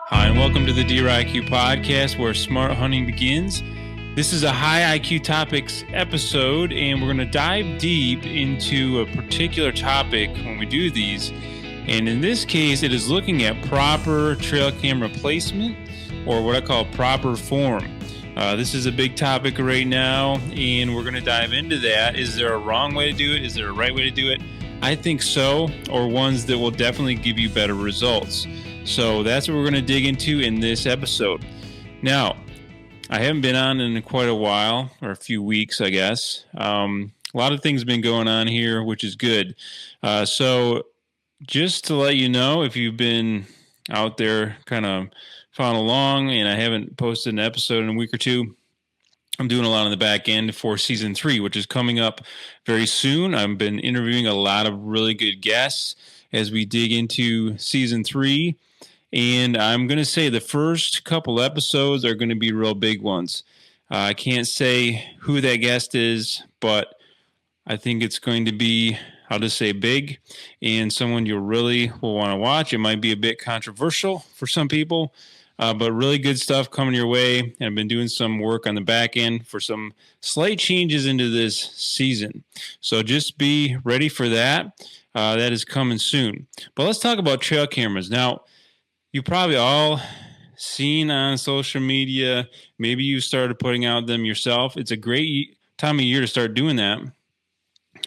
Hi, and welcome to the Deer IQ podcast where smart hunting begins. This is a high IQ topics episode, and we're going to dive deep into a particular topic when we do these. And in this case, it is looking at proper trail camera placement, or what I call proper form. This is a big topic right now, and we're going to dive into that. Is there a wrong way to do it? Is there a right way to do it? I think so, or ones that will definitely give you better results. So that's what we're going to dig into in this episode. Now, I haven't been on in quite a while, or a few weeks, I guess. A lot of things have been going on here, which is good. So just to let you know, if you've been out there kind of following along and I haven't posted an episode in a week or two, I'm doing a lot on the back end for season 3, which is coming up very soon. I've been interviewing a lot of really good guests as we dig into season 3. And I'm going to say the first couple episodes are going to be real big ones. I can't say who that guest is, but I think it's going to be, I'll just say big, and someone you really will want to watch. It might be a bit controversial for some people, but really good stuff coming your way. And I've been doing some work on the back end for some slight changes into this season. So just be ready for that. That is coming soon. But let's talk about trail cameras. Now, you probably all seen on social media, maybe you started putting out them yourself. It's a great time of year to start doing that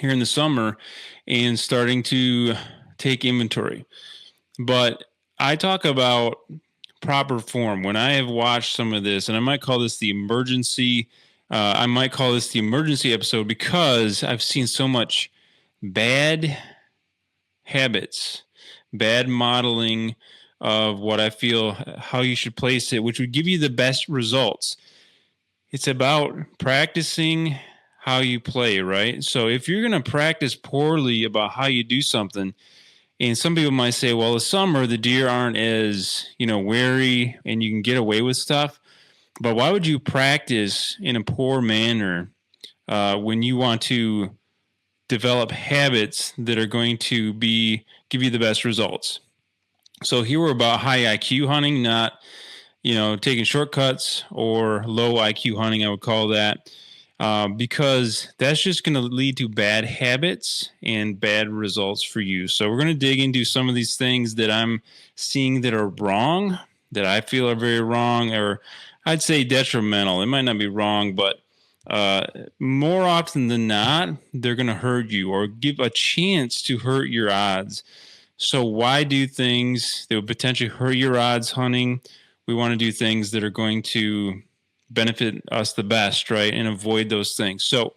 here in the summer and starting to take inventory. But I talk about proper form. When I have watched some of this, and I might call this the emergency episode because I've seen so much bad habits, bad modeling of what I feel, how you should place it, which would give you the best results. It's about practicing how you play, right? So if you're going to practice poorly about how you do something, and some people might say, well, the summer, the deer aren't as, wary and you can get away with stuff. But why would you practice in a poor manner when you want to develop habits that are going to give you the best results? So here we're about high IQ hunting, not, taking shortcuts or low IQ hunting, I would call that, because that's just going to lead to bad habits and bad results for you. So we're going to dig into some of these things that I'm seeing that are wrong, that I feel are very wrong, or I'd say detrimental. It might not be wrong, but more often than not, they're going to hurt you or give a chance to hurt your odds. So why do things that would potentially hurt your odds hunting? We want to do things that are going to benefit us the best, right? And avoid those things. So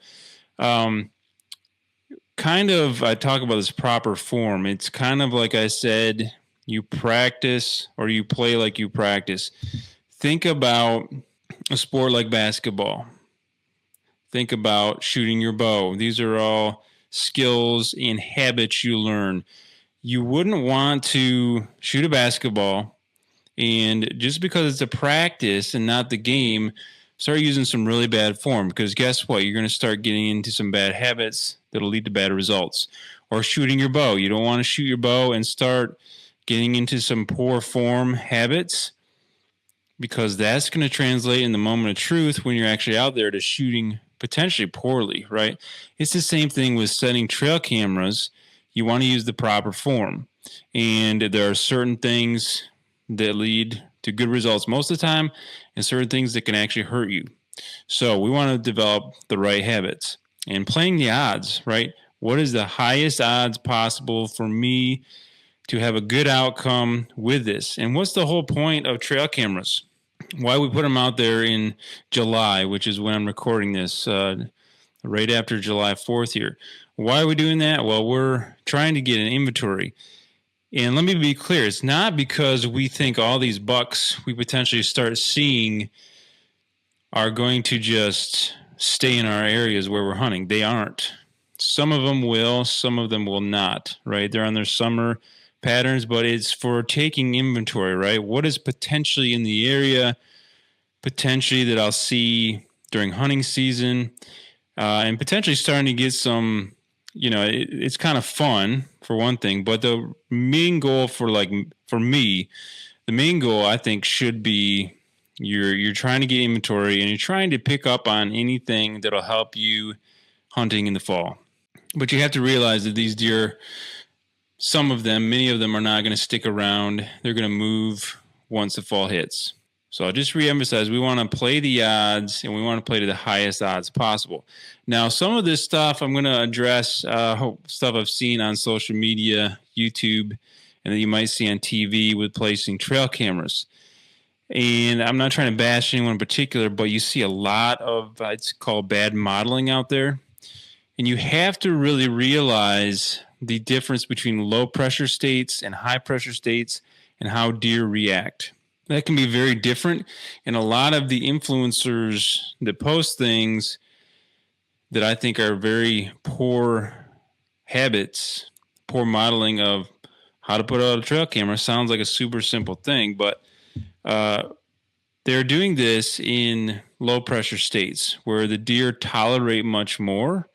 I talk about this proper form. It's kind of like I said, you practice or you play like you practice. Think about a sport like basketball. Think about shooting your bow. These are all skills and habits you learn. You wouldn't want to shoot a basketball and just because it's a practice and not the game, start using some really bad form because guess what? You're going to start getting into some bad habits that'll lead to bad results. Or shooting your bow. You don't want to shoot your bow and start getting into some poor form habits because that's going to translate in the moment of truth when you're actually out there to shooting potentially poorly, right? It's the same thing with setting trail cameras. You want to use the proper form. And there are certain things that lead to good results most of the time and certain things that can actually hurt you. So we want to develop the right habits and playing the odds, right? What is the highest odds possible for me to have a good outcome with this? And what's the whole point of trail cameras? Why we put them out there in July, which is when I'm recording this, right after July 4th here. Why are we doing that? Well, we're trying to get an inventory. And let me be clear, it's not because we think all these bucks we potentially start seeing are going to just stay in our areas where we're hunting. They aren't. Some of them will, some of them will not, right? They're on their summer patterns, but it's for taking inventory, right? What is potentially in the area, potentially that I'll see during hunting season, and potentially starting to get some, it's kind of fun for one thing, but the main goal for me the main goal, I think, should be you're trying to get inventory and you're trying to pick up on anything that'll help you hunting in the fall. But you have to realize that these deer, many of them are not going to stick around. They're going to move once the fall hits. So I'll just reemphasize, we want to play the odds and we want to play to the highest odds possible. Now, some of this stuff I'm going to address, stuff I've seen on social media, YouTube, and that you might see on TV with placing trail cameras. And I'm not trying to bash anyone in particular, but you see a lot of, it's called bad modeling out there. And you have to really realize the difference between low pressure states and high pressure states and how deer react. That can be very different. And a lot of the influencers that post things that I think are very poor habits, poor modeling of how to put out a trail camera, sounds like a super simple thing, but they're doing this in low pressure states where the deer tolerate much more.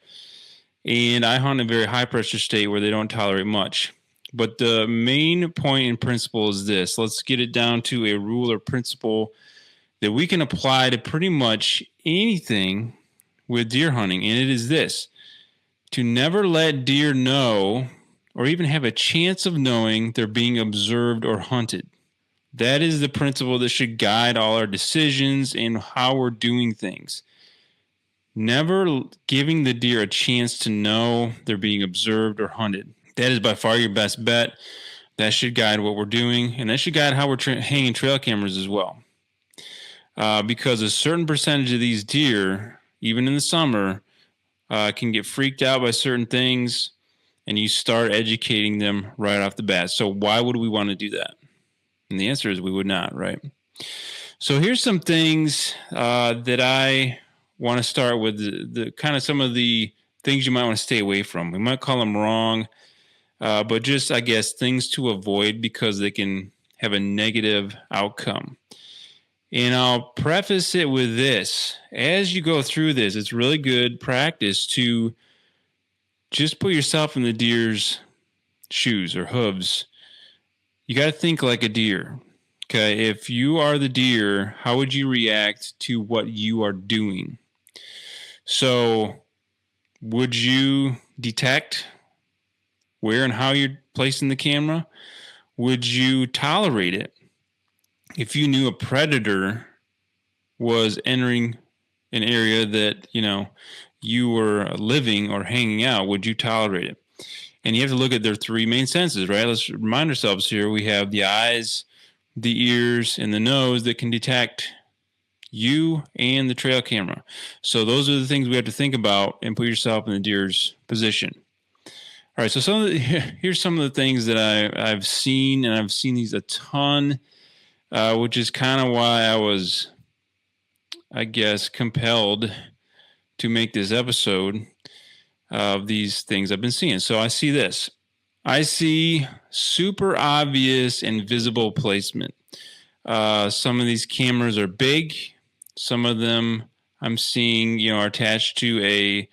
And I hunt in a very high pressure state where they don't tolerate much. But the main point and principle is this. Let's get it down to a rule or principle that we can apply to pretty much anything with deer hunting. And it is this: to never let deer know or even have a chance of knowing they're being observed or hunted. That is the principle that should guide all our decisions and how we're doing things. Never giving the deer a chance to know they're being observed or hunted. That is by far your best bet. That should guide what we're doing, and that should guide how we're hanging trail cameras as well. Because a certain percentage of these deer, even in the summer, can get freaked out by certain things, and you start educating them right off the bat. So why would we want to do that? And the answer is we would not, right? So here's some things that I want to start with, the kind of some of the things you might want to stay away from. We might call them wrong, but just, I guess, things to avoid because they can have a negative outcome. And I'll preface it with this. As you go through this, it's really good practice to just put yourself in the deer's shoes or hooves. You got to think like a deer. Okay, if you are the deer, how would you react to what you are doing? So would you detect where and how you're placing the camera? Would you tolerate it? If you knew a predator was entering an area that, you were living or hanging out, would you tolerate it? And you have to look at their three main senses, right? Let's remind ourselves here. We have the eyes, the ears, and the nose that can detect you and the trail camera. So those are the things we have to think about and put yourself in the deer's position. All right, so here's some of the things that I've seen, and I've seen these a ton, which is kind of why I was, I guess, compelled to make this episode of these things I've been seeing. So I see this. I see super obvious and visible placement. Some of these cameras are big. Some of them I'm seeing, are attached to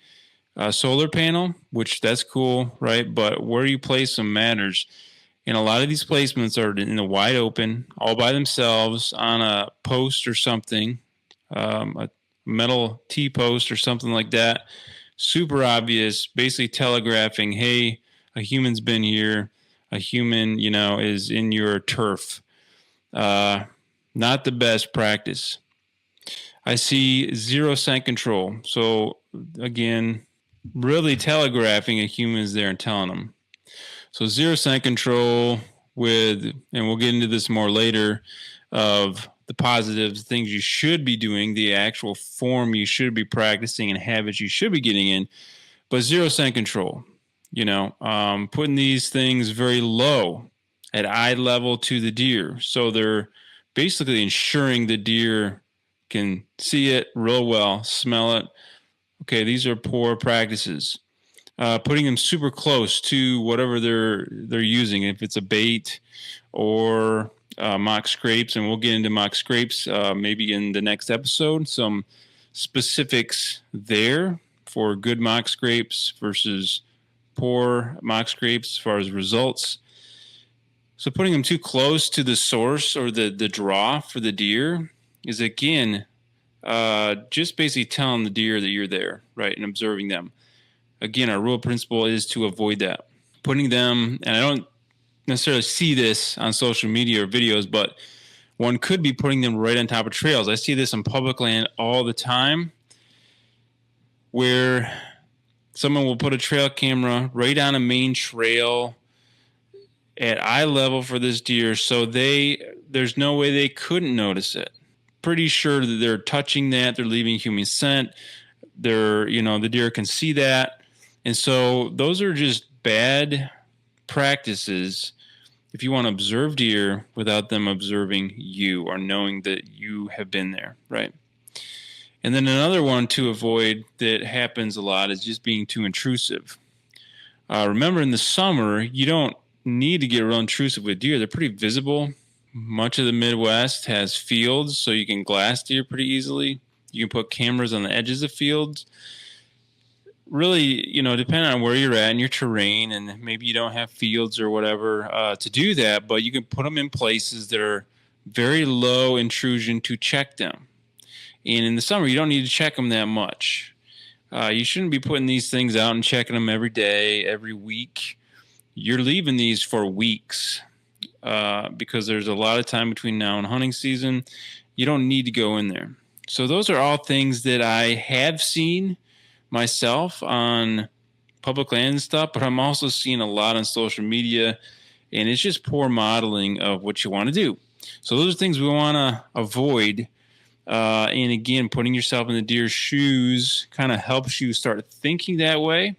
a solar panel, which that's cool, right? But where you place them matters. And a lot of these placements are in the wide open, all by themselves on a post or something, a metal T-post or something like that. Super obvious, basically telegraphing, hey, a human's been here. A human, is in your turf. Not the best practice. I see 0 scent control. So again, really telegraphing a human is there and telling them. So 0 scent control and we'll get into this more later, of the positives, things you should be doing, the actual form you should be practicing and habits you should be getting in, but 0 scent control, putting these things very low at eye level to the deer. So they're basically ensuring the deer can see it real well, smell it. Okay, these are poor practices. Putting them super close to whatever they're using, if it's a bait or mock scrapes, and we'll get into mock scrapes maybe in the next episode. Some specifics there for good mock scrapes versus poor mock scrapes as far as results. So putting them too close to the source or the draw for the deer is, again, just basically telling the deer that you're there, right, and observing them. Again, our rule principle is to avoid that. Putting them, and I don't necessarily see this on social media or videos, but one could be putting them right on top of trails. I see this on public land all the time, where someone will put a trail camera right on a main trail at eye level for this deer, so there's no way they couldn't notice it. Pretty sure that they're touching that, they're leaving human scent, the deer can see that. And so those are just bad practices if you want to observe deer without them observing you or knowing that you have been there, right? And then another one to avoid that happens a lot is just being too intrusive. Remember, in the summer, you don't need to get real intrusive with deer. They're pretty visible. Much of the Midwest has fields, so you can glass deer pretty easily. You can put cameras on the edges of fields. Really, depending on where you're at and your terrain, and maybe you don't have fields or whatever to do that, but you can put them in places that are very low intrusion to check them. And in the summer, you don't need to check them that much. You shouldn't be putting these things out and checking them every day, every week. You're leaving these for weeks because there's a lot of time between now and hunting season. You don't need to go in there. So those are all things that I have seen myself on public land and stuff, but I'm also seeing a lot on social media, and it's just poor modeling of what you want to do. So those are things we want to avoid. And again, putting yourself in the deer's shoes kind of helps you start thinking that way.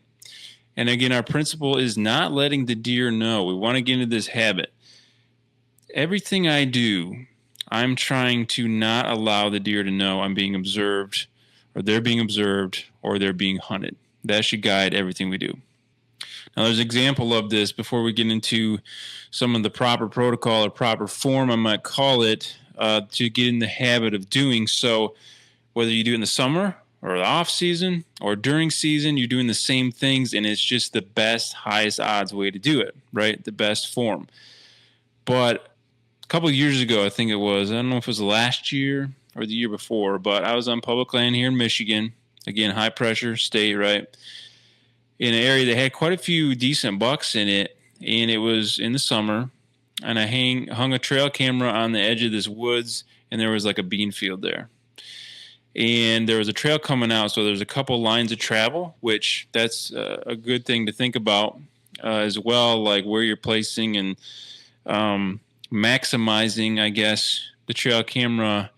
And again, our principle is not letting the deer know. We want to get into this habit. Everything I do, I'm trying to not allow the deer to know I'm being observed, or they're being observed, or they're being hunted. That should guide everything we do. Now, there's an example of this before we get into some of the proper protocol or proper form, I might call it, to get in the habit of doing so. Whether you do it in the summer or the off season or during season, you're doing the same things, and it's just the best, highest odds way to do it, right? The best form. But a couple of years ago, I think it was, I don't know if it was last year or the year before, but I was on public land here in Michigan. Again, high pressure state, right? In an area that had quite a few decent bucks in it, and it was in the summer, and I hung a trail camera on the edge of this woods, and there was like a bean field there. And there was a trail coming out, so there's a couple lines of travel, which that's a good thing to think about as well, like where you're placing and maximizing, I guess, the trail camera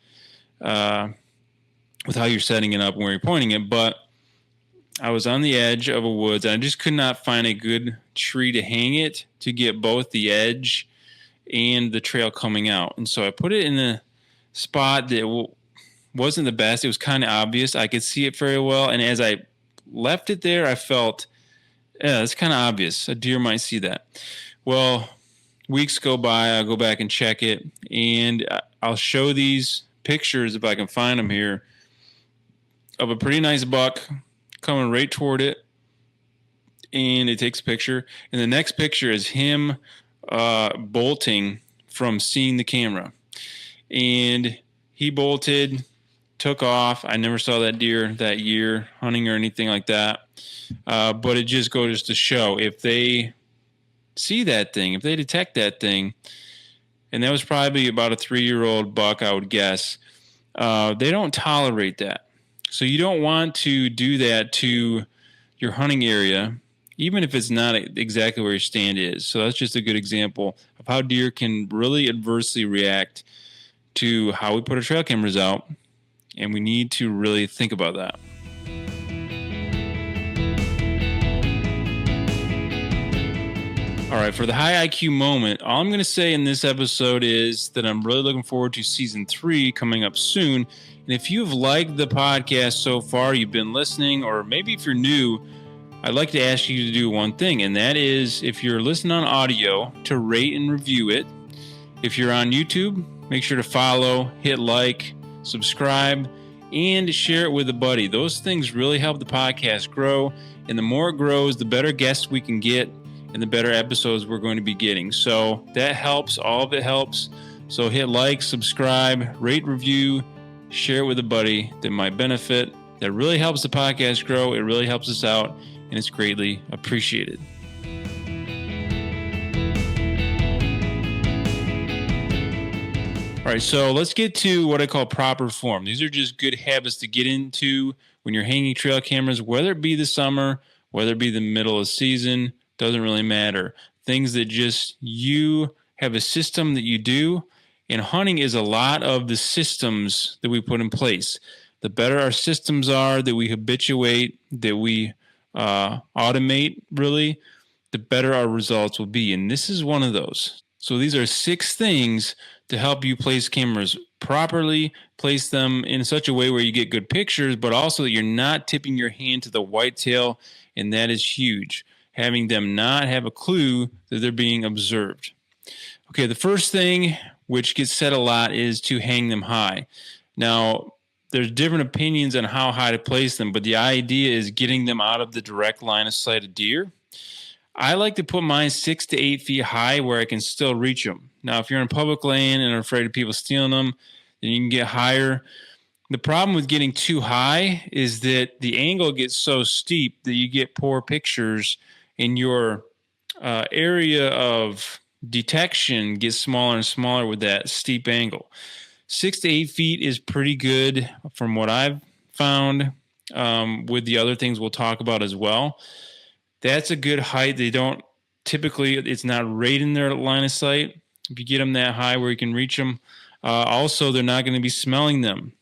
with how you're setting it up and where you're pointing it. But I was on the edge of a woods, and I just could not find a good tree to hang it to get both the edge and the trail coming out. And so I put it in a spot that wasn't the best. It was kind of obvious. I could see it very well. And as I left it there, I felt, it's kind of obvious. A deer might see that. Well, weeks go by, I'll go back and check it, and I'll show these pictures, if I can find them here, of a pretty nice buck coming right toward it, and it takes a picture. And the next picture is him bolting from seeing the camera. And he bolted, took off. I never saw that deer that year hunting or anything like that. But it just goes to show, if they see that thing, if they detect that thing, and that was probably about a 3-year-old buck, I would guess, they don't tolerate that. So you don't want to do that to your hunting area, even if it's not exactly where your stand is. So that's just a good example of how deer can really adversely react to how we put our trail cameras out, and we need to really think about that. All right, for the high IQ moment, all I'm going to say in this episode is that I'm really looking forward to season 3 coming up soon. And if you've liked the podcast so far, you've been listening, or maybe if you're new, I'd like to ask you to do one thing, and that is, if you're listening on audio, to rate and review it. If you're on YouTube, make sure to follow, hit like, subscribe, and share it with a buddy. Those things really help the podcast grow, and the more it grows, the better guests we can get, and the better episodes we're going to be getting. So that helps. All of it helps. So hit like, subscribe, rate, review, share it with a buddy that might benefit. That really helps the podcast grow. It really helps us out, and it's greatly appreciated. All right, so let's get to what I call proper form. These are just good habits to get into when you're hanging trail cameras, whether it be the summer, whether it be the middle of season, doesn't really matter. Things that just you have a system that you do, and hunting is a lot of the systems that we put in place. The better our systems are, that we habituate, that we automate, really, the better our results will be. And this is one of those. So these are 6 things to help you place cameras properly, place them in such a way where you get good pictures, but also that you're not tipping your hand to the whitetail, and that is huge. Having them not have a clue that they're being observed. Okay, the first thing, which gets said a lot, is to hang them high. Now, there's different opinions on how high to place them, but the idea is getting them out of the direct line of sight of deer. I like to put mine 6 to 8 feet high where I can still reach them. Now, if you're in public land and are afraid of people stealing them, then you can get higher. The problem with getting too high is that the angle gets so steep that you get poor pictures, and your area of detection gets smaller and smaller with that steep angle. 6 to 8 feet is pretty good from what I've found with the other things we'll talk about as well. That's a good height. They don't typically, it's not right in their line of sight. If you get them that high where you can reach them, also they're not going to be smelling them.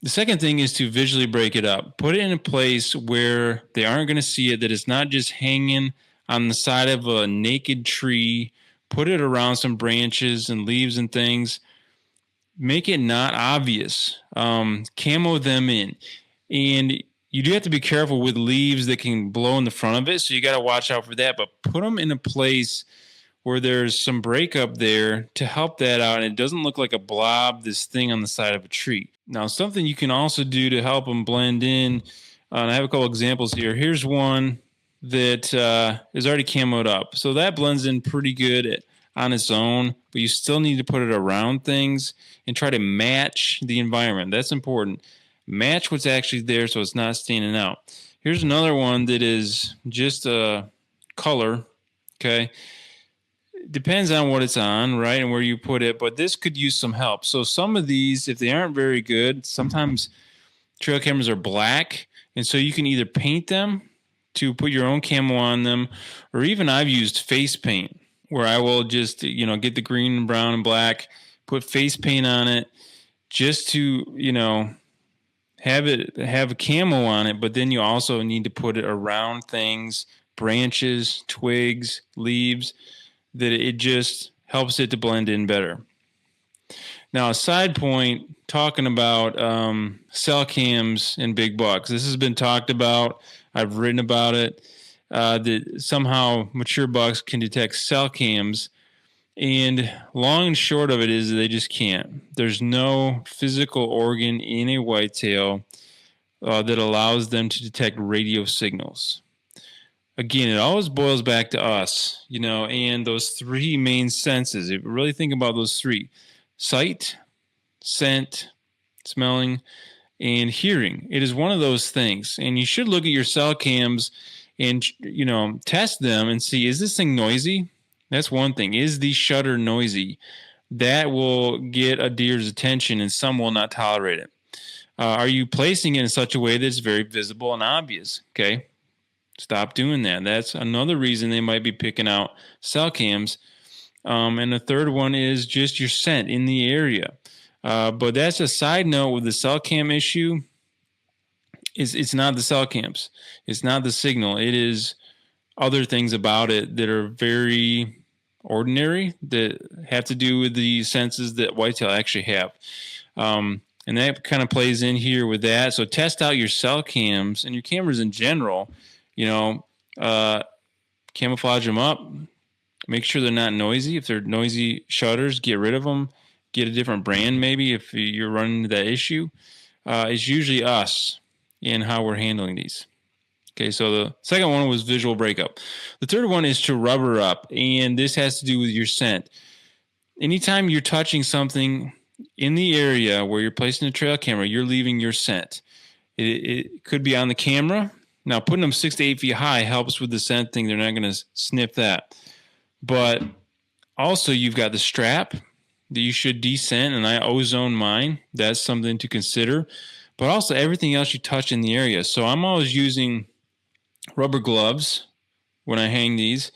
The second thing is to visually break it up. Put it in a place where they aren't going to see it, that it's not just hanging on the side of a naked tree. Put it around some branches and leaves and things. Make it not obvious. Camo them in. And you do have to be careful with leaves that can blow in the front of it, so you got to watch out for that. But put them in a place where there's some breakup there to help that out, and it doesn't look like a blob, this thing on the side of a tree. Now, something you can also do to help them blend in, and I have a couple examples here. Here's one that is already camoed up. So that blends in pretty good on its own, but you still need to put it around things and try to match the environment. That's important. Match what's actually there so it's not standing out. Here's another one that is just a color, okay? Depends on what it's on, right, and where you put it, but this could use some help. So some of these, if they aren't very good, sometimes trail cameras are black, and so you can either paint them to put your own camo on them, or even I've used face paint, where I will just, get the green and brown and black, put face paint on it just to, have a camo on it, but then you also need to put it around things, branches, twigs, leaves, that it just helps it to blend in better. Now, a side point, talking about cell cams and big bucks. This has been talked about. I've written about it, that somehow mature bucks can detect cell cams. And long and short of it is they just can't. There's no physical organ in a whitetail that allows them to detect radio signals. Again, it always boils back to us, and those 3 main senses. If you really think about those 3, sight, scent, smelling, and hearing. It is one of those things. And you should look at your cell cams and, test them and see, is this thing noisy? That's one thing. Is the shutter noisy? That will get a deer's attention, and some will not tolerate it. Are you placing it in such a way that it's very visible and obvious? Okay, stop doing that. That's another reason they might be picking out cell cams. And the third one is just your scent in the area. But that's a side note with the cell cam issue. It's not the cell cams. It's not the signal. It is other things about it that are very ordinary, that have to do with the senses that whitetail actually have. And that kind of plays in here with that. So test out your cell cams and your cameras in general. Camouflage them up. Make sure they're not noisy. If they're noisy shutters, get rid of them. Get a different brand maybe if you're running into that issue. It's usually us in how we're handling these. Okay, so the second one was visual breakup. The third one is to rubber up, and this has to do with your scent. Anytime you're touching something in the area where you're placing the trail camera, you're leaving your scent. It could be on the camera. Now, putting them 6 to 8 feet high helps with the scent thing. They're not going to sniff that. But also, you've got the strap that you should descent, and I ozone mine. That's something to consider. But also everything else you touch in the area. So I'm always using rubber gloves when I hang these,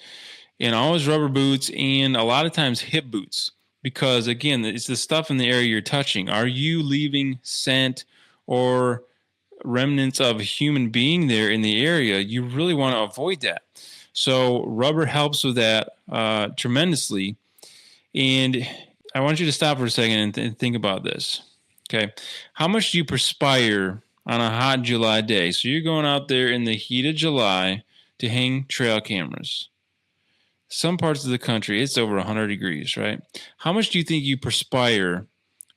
and always rubber boots, and a lot of times hip boots, because again, it's the stuff in the area you're touching. Are you leaving scent or remnants of a human being there in the area? You really want to avoid that. So rubber helps with that tremendously. And I want you to stop for a second and think about this. Okay. How much do you perspire on a hot July day? So you're going out there in the heat of July to hang trail cameras. Some parts of the country, it's over 100 degrees, right? How much do you think you perspire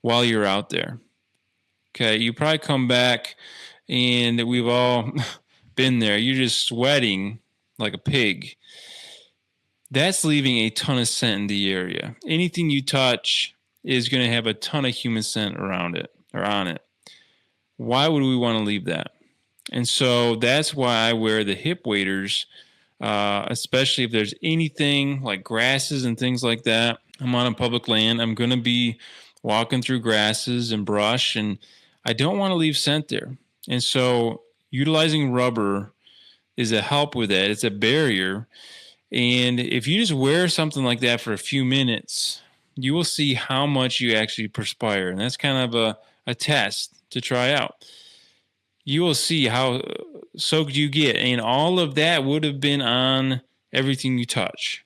while you're out there? Okay, you probably come back, and we've all been there. You're just sweating like a pig. That's leaving a ton of scent in the area. Anything you touch is going to have a ton of human scent around it or on it. Why would we want to leave that? And so that's why I wear the hip waders, especially if there's anything like grasses and things like that. I'm on a public land. I'm going to be walking through grasses and brush, and I don't want to leave scent there. And so utilizing rubber is a help with that. It's a barrier. And if you just wear something like that for a few minutes, you will see how much you actually perspire. And that's kind of a test to try out. You will see how soaked you get. And all of that would have been on everything you touch,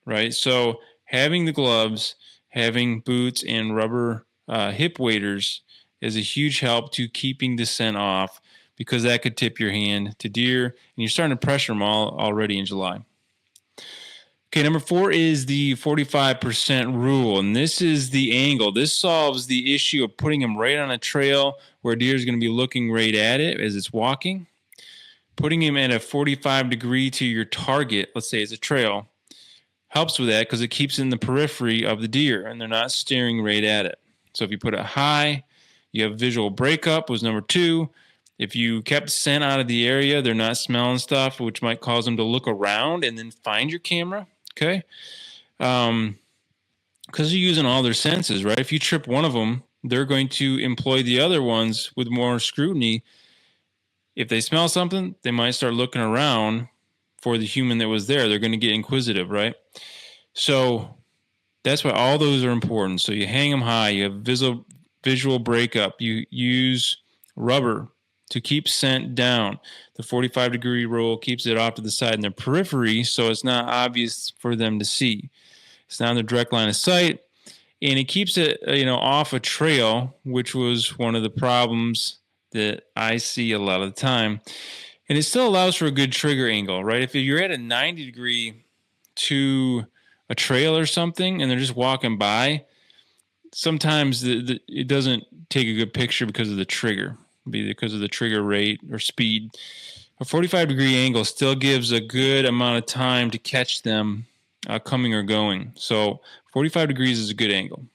right? So having the gloves, having boots and rubber hip waders is a huge help to keeping the scent off, because that could tip your hand to deer, and you're starting to pressure them already in July. Okay, number 4 is the 45% rule, and this is the angle. This solves the issue of putting them right on a trail where deer is going to be looking right at it as it's walking. Putting him at a 45 degree to your target, let's say it's a trail, helps with that because it keeps in the periphery of the deer and they're not staring right at it. So if you put it high, you have visual breakup was number 2. If you kept scent out of the area, they're not smelling stuff, which might cause them to look around and then find your camera. Okay. Because they're using all their senses, right? If you trip one of them, they're going to employ the other ones with more scrutiny. If they smell something, they might start looking around for the human that was there. They're going to get inquisitive, right? So that's why all those are important. So you hang them high, you have visual breakup, you use rubber to keep scent down. The 45 degree rule keeps it off to the side in their periphery, so it's not obvious for them to see. It's not in the direct line of sight, and it keeps it, off a trail, which was one of the problems that I see a lot of the time. And it still allows for a good trigger angle, right? If you're at a 90 degree to a trail or something, and they're just walking by, sometimes it doesn't take a good picture because of the trigger. Be because of the trigger rate or speed. A 45 degree angle still gives a good amount of time to catch them coming or going. So 45 degrees is a good angle.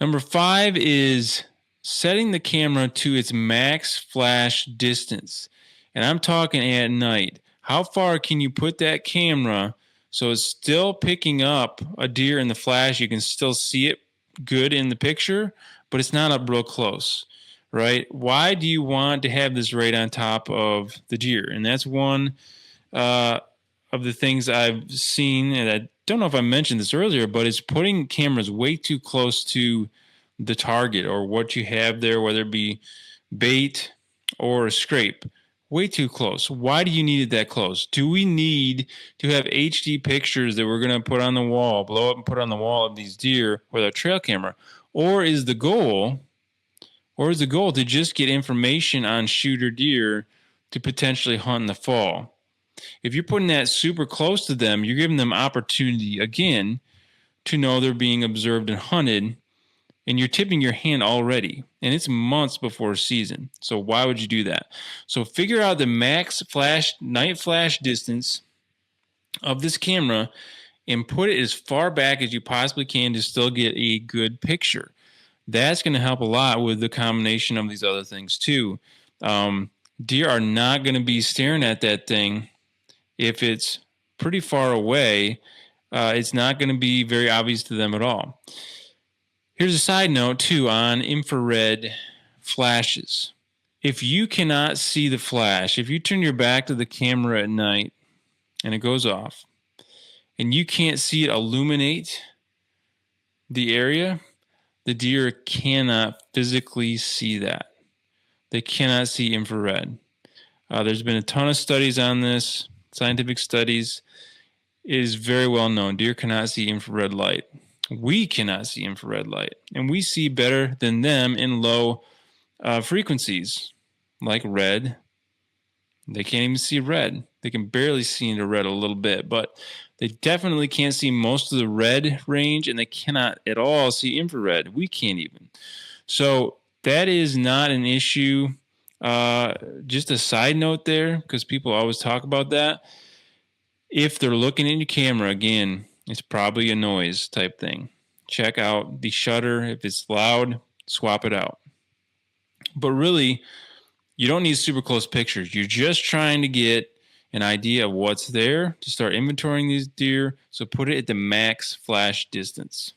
Number 5 is setting the camera to its max flash distance. And I'm talking at night. How far can you put that camera so it's still picking up a deer in the flash? You can still see it good in the picture, but it's not up real close. Right? Why do you want to have this right on top of the deer? And that's one of the things I've seen, and I don't know if I mentioned this earlier, but it's putting cameras way too close to the target or what you have there, whether it be bait or a scrape. Way too close. Why do you need it that close? Do we need to have HD pictures that we're going to put on the wall, blow up and put on the wall of these deer with our trail camera? Or is the goal to just get information on shooter deer to potentially hunt in the fall? If you're putting that super close to them, you're giving them opportunity, again, to know they're being observed and hunted and you're tipping your hand already, and it's months before season. So why would you do that? So figure out the max night flash distance of this camera and put it as far back as you possibly can to still get a good picture. That's going to help a lot with the combination of these other things too. Deer are not going to be staring at that thing if it's pretty far away. It's not going to be very obvious to them at all. Here's a side note too on infrared flashes. If you cannot see the flash, if you turn your back to the camera at night and it goes off and you can't see it illuminate the area, the deer cannot physically see that. They cannot see infrared. There's been a ton of studies on this, scientific studies. It is very well known. Deer cannot see infrared light. We cannot see infrared light, and we see better than them in low frequencies, like red. They can't even see red. They can barely see into red a little bit, but they definitely can't see most of the red range, and they cannot at all see infrared. We can't even. So that is not an issue. Just a side note there, because people always talk about that. If they're looking at your camera, again, it's probably a noise type thing. Check out the shutter. If it's loud, swap it out. But really, you don't need super close pictures. You're just trying to get an idea of what's there to start inventorying these deer. So put it at the max flash distance.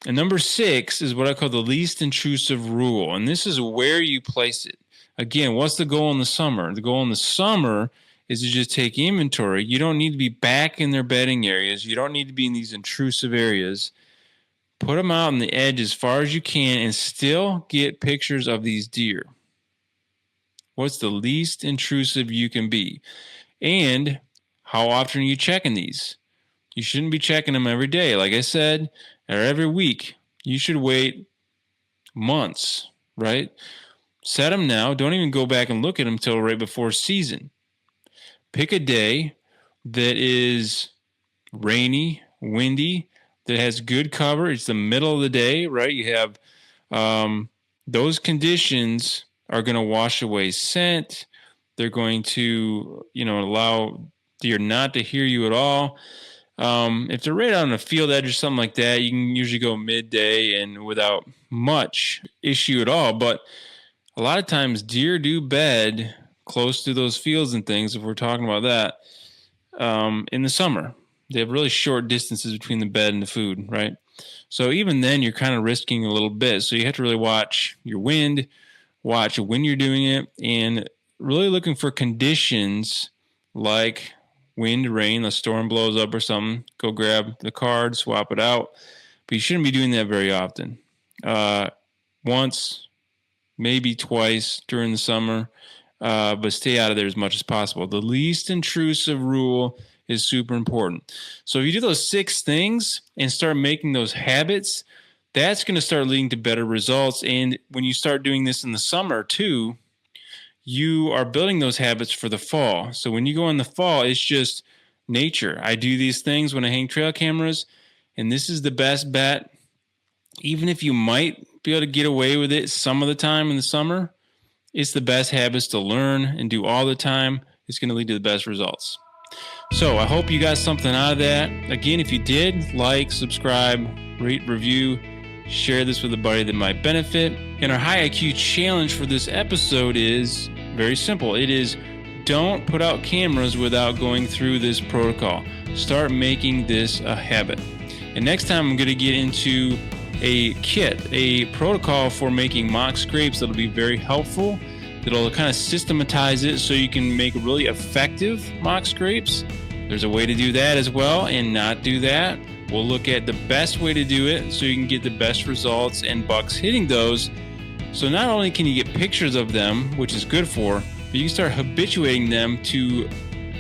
And number 6 is what I call the least intrusive rule. And this is where you place it. Again, what's the goal in the summer? The goal in the summer is to just take inventory. You don't need to be back in their bedding areas. You don't need to be in these intrusive areas. Put them out on the edge as far as you can and still get pictures of these deer. What's the least intrusive you can be? And how often are you checking these? You shouldn't be checking them every day, like I said, or every week. You should wait months, right? Set them now. Don't even go back and look at them until right before season. Pick a day that is rainy, windy, that has good cover. It's the middle of the day, right? You have those conditions are going to wash away scent. They're going to, allow deer not to hear you at all. If they're right on a field edge or something like that, you can usually go midday and without much issue at all. But a lot of times deer do bed close to those fields and things, if we're talking about that, in the summer. They have really short distances between the bed and the food, right? So even then, you're kind of risking a little bit. So you have to really watch your wind, watch when you're doing it, and really looking for conditions like wind, rain, a storm blows up or something. Go grab the card, swap it out. But you shouldn't be doing that very often. Once, maybe twice during the summer. But stay out of there as much as possible. The least intrusive rule is super important. So if you do those 6 things and start making those habits, that's going to start leading to better results. And when you start doing this in the summer too, you are building those habits for the fall. So when you go in the fall, it's just nature. I do these things when I hang trail cameras, and this is the best bet. Even if you might be able to get away with it some of the time in the summer, it's the best habits to learn and do all the time. It's going to lead to the best results. So I hope you got something out of that. Again, if you did, like, subscribe, rate, review, share this with a buddy that might benefit. And our high IQ challenge for this episode is very simple. It is don't put out cameras without going through this protocol. Start making this a habit. And next time I'm going to get into a kit, a protocol for making mock scrapes that'll be very helpful. That'll kind of systematize it so you can make really effective mock scrapes. There's a way to do that as well and not do that. We'll look at the best way to do it so you can get the best results and bucks hitting those. So not only can you get pictures of them, which is good for, but you can start habituating them to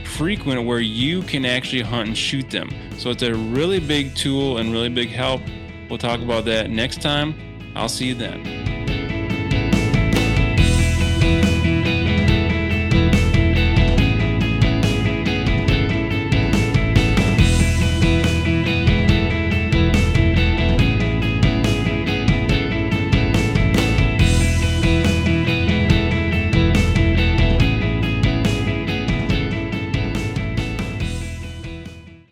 frequent where you can actually hunt and shoot them. So it's a really big tool and really big help. We'll talk about that next time. I'll see you then.